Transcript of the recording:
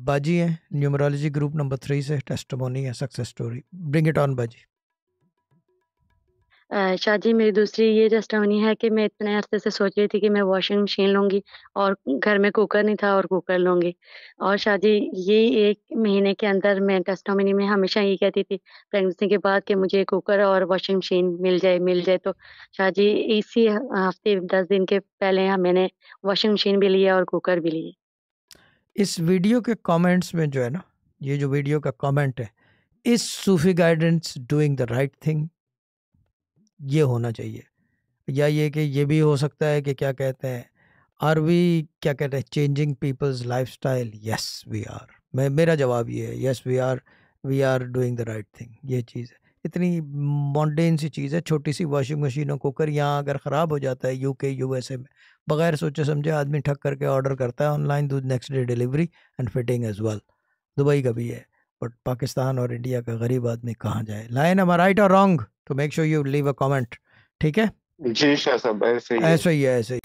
बाजी हैं numerology group number 3 से, टेस्टिमोनी है, success story. Bring it on बाजी। शाह जी, मेरी दूसरी ये टेस्टिमनी है कि मैं इतने अरसे से सोच रही थी कि मैं वॉशिंग मशीन लूँगी और घर में कुकर नहीं था और कुकर लूँगी। और शाह जी, ये 1 महीने के अंदर मैं टेस्टिमनी में हमेशा ये कहती थी प्रेगनेंसी के बाद कि मुझे कुकर और वॉशिंग मशीन मिल जाए। तो शाह जी, इसी हफ़्ते 10 दिन के पहले मैंने वॉशिंग मशीन भी लिया और कुकर भी लिए। इस वीडियो के कमेंट्स में जो है ना, ये जो वीडियो का कमेंट है, इस Sufi guidance doing the right thing, ये होना चाहिए। या ये कि ये भी हो सकता है कि क्या कहते हैं, आर वी, क्या कहते हैं, changing people's lifestyle. Yes we are. मैं, मेरा जवाब ये है, yes we are doing the right thing. ये चीज़ है, इतनी मॉन्डेन सी चीज़ है, छोटी सी वॉशिंग मशीन और कुकर। यहाँ अगर ख़राब हो जाता है यूके यूएसए में, बगैर सोचे समझे आदमी ठग करके ऑर्डर करता है ऑनलाइन, दूध next day delivery and fitting as well. Dubai का भी है, बट पाकिस्तान और इंडिया का गरीब आदमी कहाँ जाए। लाइन एम आई राइट और रॉन्ग? तो make sure you leave a comment, ठीक है? जी शाह साहब, ऐसे ही है। ऐसा ही है, ऐसे ही।